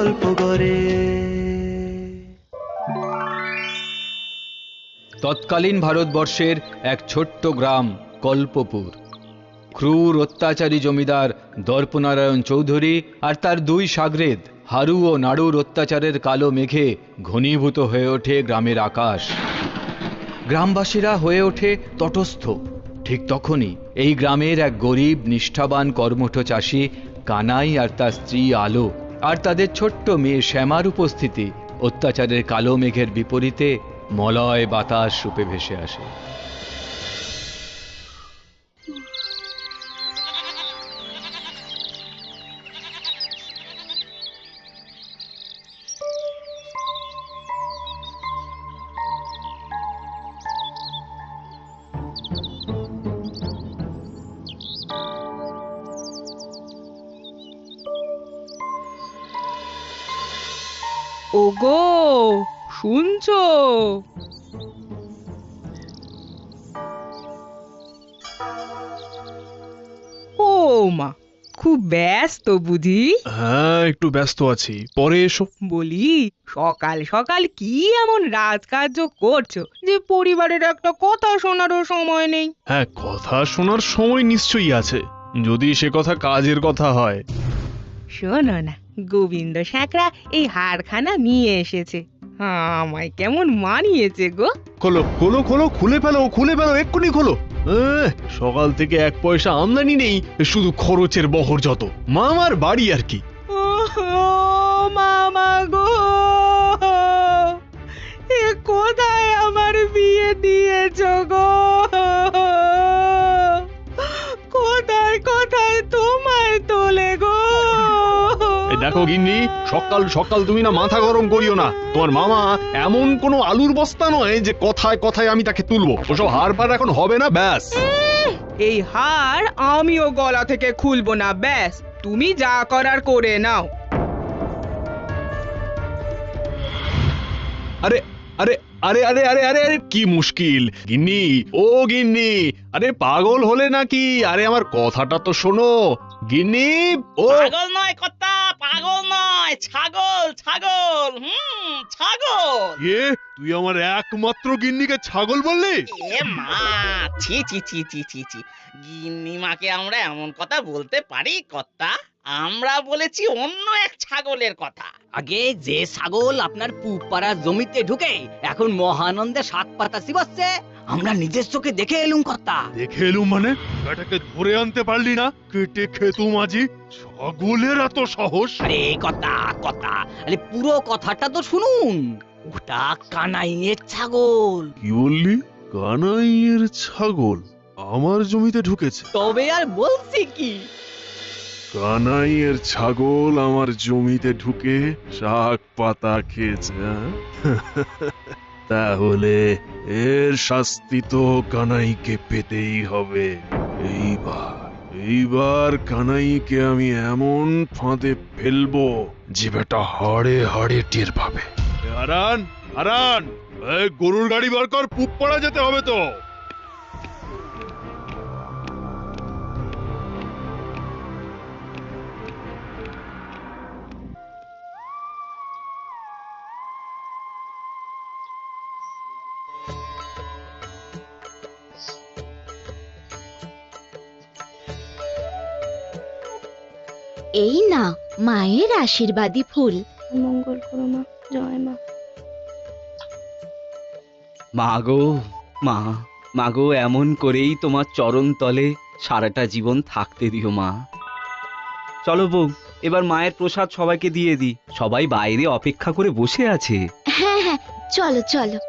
গল্প গড়ে। তৎকালীন ভারতবর্ষের এক ছোট্ট গ্রাম কল্পপুর। ক্রূর অত্যাচারী জমিদার দর্পনারায়ণ চৌধুরী আর তার দুই শাগরেদ হারু ও নাড়ুর অত্যাচারের কালো মেঘে ঘনীভূত হয়ে ওঠে গ্রামের আকাশ। গ্রামবাসীরা হয়ে ওঠে তটস্থ। ঠিক তখনই এই গ্রামের এক গরিব নিষ্ঠাবান কর্মঠ চাষী কানাই আর তার স্ত্রী আলো আর তাদের ছোট্ট মেয়ে শ্যামার উপস্থিতি অত্যাচারের কালো মেঘের বিপরীতে মলয় বাতাস রূপে ভেসে আসে। ওগো, শুনছো? ও মা, খুব ব্যস্ত বুঝি? হ্যাঁ, একটু ব্যস্ত আছি, পরে এসো। বলি, সকাল সকাল কি এমন রাজকার্য করছো যে পরিবারের একটা কথা শোনারও সময় নেই? হ্যাঁ, কথা শোনার সময় নিশ্চয়ই আছে, যদি সে কথা কাজের কথা হয়। শোনো না, গোবিন্দ শাকরা এই হারখানা নিয়ে এসেছে। আমায় কেমন মানিয়েছে গো। খোলো খোলো খোলো, খুলে ফেলো খুলে ফেলো, এক্ষুনি খোলো। সকাল থেকে এক পয়সা আমদানি নেই, শুধু খরচের বহর যত। মামার বাড়ি আর কি। ও মামা গো, এ কোথায় আমার বিয়ে দিয়েছো গো? কোথায় কোথায় তোমায় তোলে গো? দেখো গিন্নি, সকাল সকাল তুমি না মাথা গরম করিও না। তোমার মামা এমন কোনো আলুর বস্তা নয় যে কথায় কথায় আমি তাকে তুলবো। ওসব হার পার এখন হবে না, ব্যাস। এই হার আমিও গলা থেকে খুলবো না, ব্যাস। তুমি যা করার করে নাও। আরে আরে আরে আরে আরে আরে আরে কি মুশকিল গিন্নি, ও গিন্নি, আরে পাগল হলে নাকি? আরে আমার কথাটা তো শোনো গিন্নি। ও পাগল নয় কর্তা, পাগল নয়, ছাগল ছাগল, ছাগল। তুই আমার একমাত্র গিন্নিকে ছাগল বললি? এ মা, ছি ছি ছি ছি ছি ছি, গিন্নি মাকে আমরা এমন কথা বলতে পারি কর্তা? আমরা বলেছি অন্য এক ছাগলের কথা। আগে যে ছাগল আপনার পুপাড়া জমিতে ঢুকে এখন মহানন্দে সাত পাতা চিবাচ্ছে, আমরা নিজের চোখে দেখে এলুম কর্তা। দেখে এলুম মানে? এটাকে ধরে আনতে পারলি না? কেটে খেতু মাঝি, ছাগলের এত সাহস? আরে কর্তা কর্তা, আরে পুরো কথাটা তো শুনুন। ওটা কানাইয়ের ছাগল। কি বললি? কানাইয়ের ছাগল আমার জমিতে ঢুকেছে? তবে আর বলছি কি, কানাইয়ের ছাগল আমার জমিতে ঢুকে শাক পাতা খেয়েছে। তাহলে এর শাস্তি তো কানাইকে পেতেই হবে। এইবার কানাইকে আমি এমন ফাঁদে ফেলবো যে বেটা হাড়ে হাড়ে টের পাবে। হারান হারান, গরুর গাড়ি বার কর, পুপপাড়া যেতে হবে তো। এই না মায়ের আশীর্বাদী ফুল। মঙ্গল করো মা, জয় মা। মাগো এমন করেই তোমার চরণ তলে সারাটা জীবন থাকতে দিও মা। চলো বউ, এবার মায়ের প্রসাদ সবাইকে দিয়ে দি। সবাই বাইরে অপেক্ষা করে বসে আছে। হ্যাঁ হ্যাঁ, চলো চলো।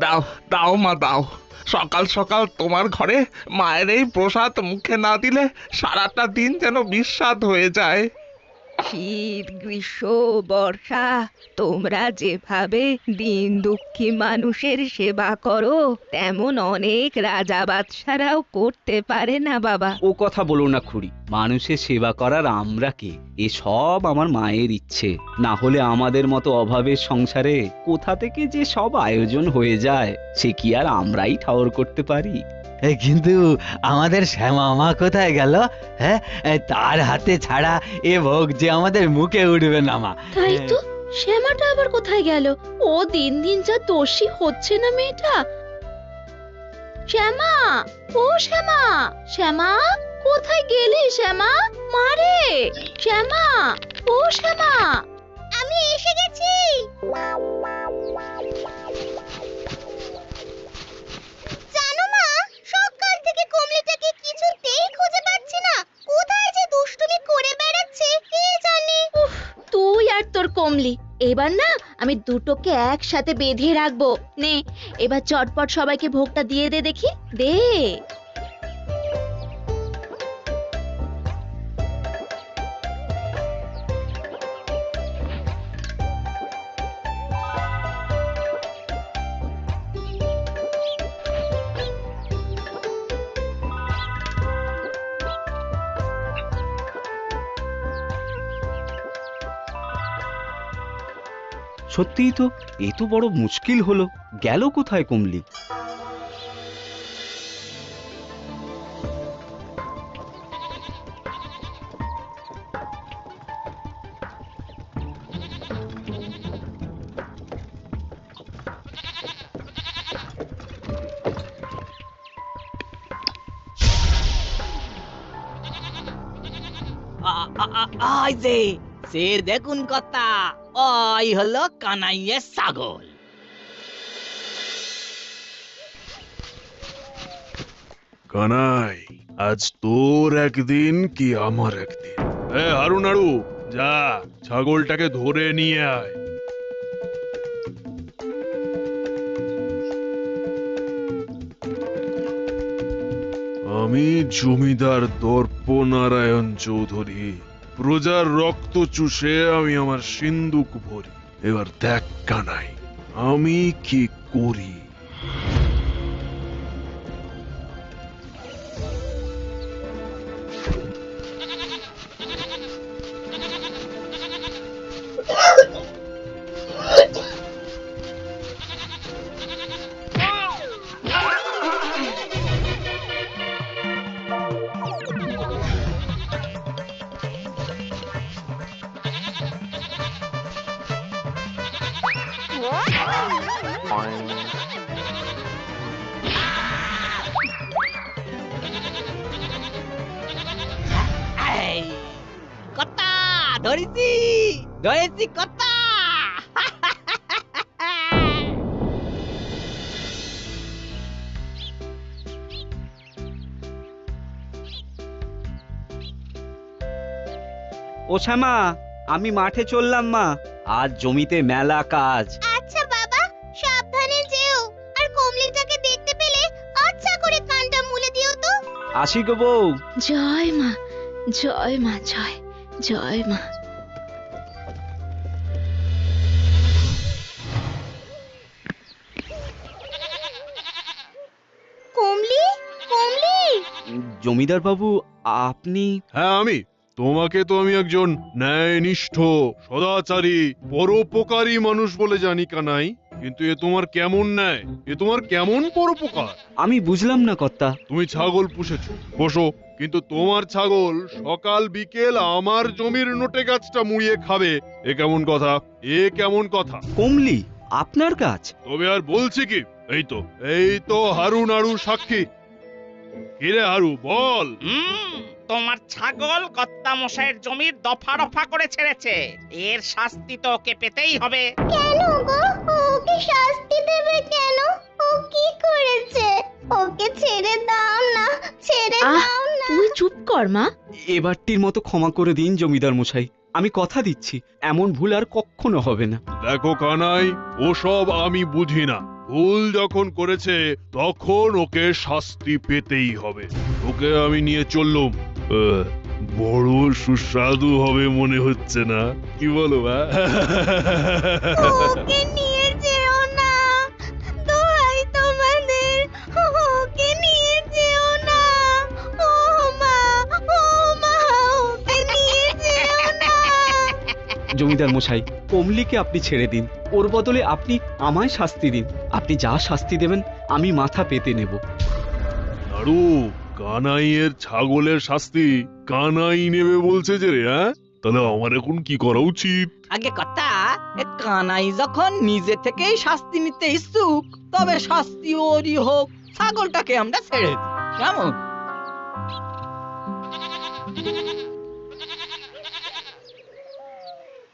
দাও দাও মা দাও, সকাল সকাল তোমার ঘরে মায়ের এই প্রসাদ মুখে না দিলে সারাটা দিন যেন বিস্বাদ হয়ে যায়। শীত গ্রীষ্ম বর্ষা তোমরা যেভাবে দিন দুঃখী মানুষের সেবা করো তেমন অনেক রাজা বাদশারাও করতে পারে না বাবা। ও কথা বলো না খুড়ি, মানুষের সেবা করার আমরা কে? এ সব আমার মায়ের ইচ্ছে, না হলে আমাদের মতো অভাবের সংসারে কোথা থেকে যে সব আয়োজন হয়ে যায় সে কি আর আমরাই ঠাউর করতে পারি? কিন্তু আমাদের শ্যামা মা কোথায় গেল? হ্যাঁ, তার হাতে ছাড়া এ ভোগ যে আমাদের মুখে উঠবে না মা। তাই তো, শ্যামাটা আবার কোথায় গেল? ও দিন দিন যা দোষী হচ্ছে না মেয়েটা। শ্যামা, ও শ্যামা, শ্যামা কোথায় গেলি শ্যামা? মারে শ্যামা, ও শ্যামা, আমি এসে গেছি। জানো মা, সকাল থেকে কমলিটাকে কিছুতেই খুঁজে পাচ্ছি না। কোথায় যে দুষ্টুমি করে বেড়াচ্ছে কে জানে। উফ, তুই আর তোর কমলি, এবার না আমি দুটোকে একসাথে বেঁধে রাখবো। নে এবার চটপট সবাইকে ভোগটা দিয়ে দে দেখি, দে। সত্যিই তো, এ তো বড় মুশকিল হলো। গেল কোথায় কমলি? আই যে সে দেখুন কথা, ওই হলো কানাইয়ের ছাগল। কানাই, আজ তোর একদিন কি আমার একদিন। হারু নাড়ু, যা ছাগলটাকে ধরে নিয়ে আয়। আমি জমিদার দর্পনারায়ণ চৌধুরী, প্রজার রক্ত চুষে আমি আমার সিন্দুক ভরি। এবার দেখ কানাই, আমি কি করি। কথা ধরেছি, ধরেছি কথা। ও শ্যামা, আমি মাঠে চললাম মা, আজ জমিতে মেলা কাজ। আচ্ছা বাবা, সাবধানে যেও, আর কমলিটাকে দেখতে পেলে আচ্ছা করে কানটা মুলে দিও তো। আসি গো বউ। জয় মা, জয় মা, জয় জয় মা। কমলি, কমলি। জমিদার বাবু, আপনি? হ্যাঁ আমি। তোমাকে তো আমি একজন ন্যায়নিষ্ঠ, সদাচারী, পরোপকারী মানুষ বলে জানি কানাই, কিন্তু এ তোমার কেমন ন্যায়, এ তোমার কেমন পরোপকার? আমি বুঝলাম না কর্তা। তুমি ছাগল পুষেছো, বসো, কিন্তু তোমার ছাগল সকাল বিকেল আমার জমির নোটে গাছটা মুড়িয়ে খাবে, এ কেমন কথা? এ কেমন কথা? কমলি আপনার কাজ? তবে আর বলছি কি, এই তো হারু নাড়ু সাক্ষী। কিরে হারু, বল। তোমার ছাগল কর্তা মশাইয়ের জমির দফা রফা করে ছেড়েছে, এর শাস্তি তো ওকে পেতেই হবে। কেন গো, ওকে শাস্তি দেবে কেন? ও কি করেছে? ওকে ছেড়ে দাও না, ছেড়ে দাও না। তুই চুপ কর মা। এবারটির মতো ক্ষমা করে দিন জমিদার মশাই, আমি কথা দিচ্ছি এমন ভুল আর কখনো হবে না। দেখো কানাই, ওসব আমি বুঝি না। ভুল যখন করেছে তখন ওকে শাস্তি পেতেই হবে। ওকে আমি নিয়ে চললুম। বড় সুস্বাদু হবে মনে হচ্ছে না, কি বলো? ওকে নিয়ে যেও না, দোহাই তোমাদের, ওকে নিয়ে যেও না। ও মা, ওকে নিয়ে যেও না। জমিদার মশাই, কমলিকে আপনি ছেড়ে দিন, ওর বদলে আপনি আমায় শাস্তি দিন। আপনি যা শাস্তি দেবেন আমি মাথা পেতে নেব। নাড়ু, কানাইয়ের ছাগলের শাস্তি কানাই নেবে বলছে যে রে, হ্যাঁ? তাহলে আমার এখন কি করা উচিত? আগে কথা, কানাই যখন নিজে থেকেই শাস্তি নিতে ইচ্ছুক, তবে শাস্তি ওরই হোক, ছাগলটাকে আমরা ছেড়ে দিই, কেমন?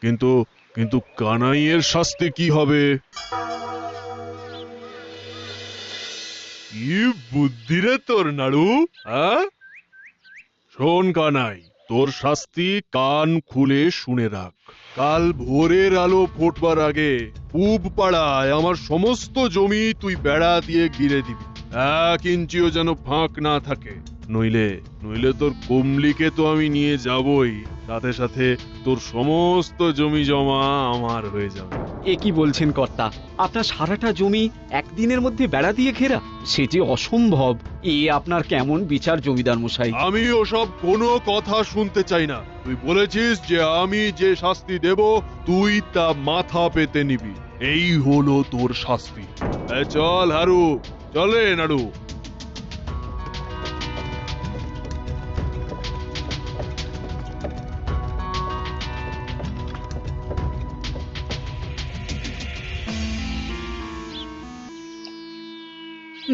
কিন্তু কিন্তু কানাইয়ের শাস্তি কি হবে? কি বুদ্ধি রে তোর নাড়ু, হ্যাঁ? শোন কানাই, তোর শাস্তি কান খুলে শুনে রাখ। কাল ভোরের আলো ফোটবার আগে পূব পাড়ায় আমার সমস্ত জমি তুই বেড়া দিয়ে ঘিরে দিবি, 1 ইঞ্চিও যেন ফাঁক না থাকে। নইলে নইলে তোর কমলিকে তো আমি নিয়ে যাবই, সাথে সাথে তোর সমস্ত জমি জমা আমার হয়ে যাবে। এ কি বলছেন কর্তা? আপনার সারাটা জমি একদিনের মধ্যে বেড়া দিয়ে ঘেরা? সে যে অসম্ভব। এ আপনার কেমন বিচার জমিদার মশাই? আমি ওসব কোনো কথা শুনতে চাই না। তুই বলেছিস যে আমি যে শাস্তি দেব তুই তা মাথা পেতে নিবি, এই হলো তোর শাস্তি। চল হারু, চলে নাড়ু।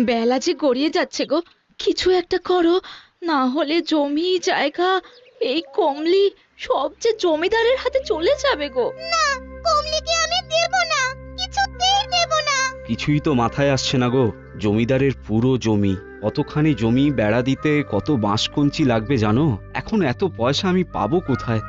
বেলা যে গড়িয়ে যাচ্ছে গো, কিছু একটা করো, না হলে জমি জায়গা এই কমলি সব যে জমিদারের হাতে চলে যাবে গো। না, কমলিকে আমি দেব না, কিছুতেই দেব না। কিছুই তো মাথায় আসছে না গো। জমিদারের পুরো জমি, অতখানি জমি বেড়া দিতে কত বাঁশকঞ্চি লাগবে জানো? এখন এত পয়সা আমি পাবো কোথায়?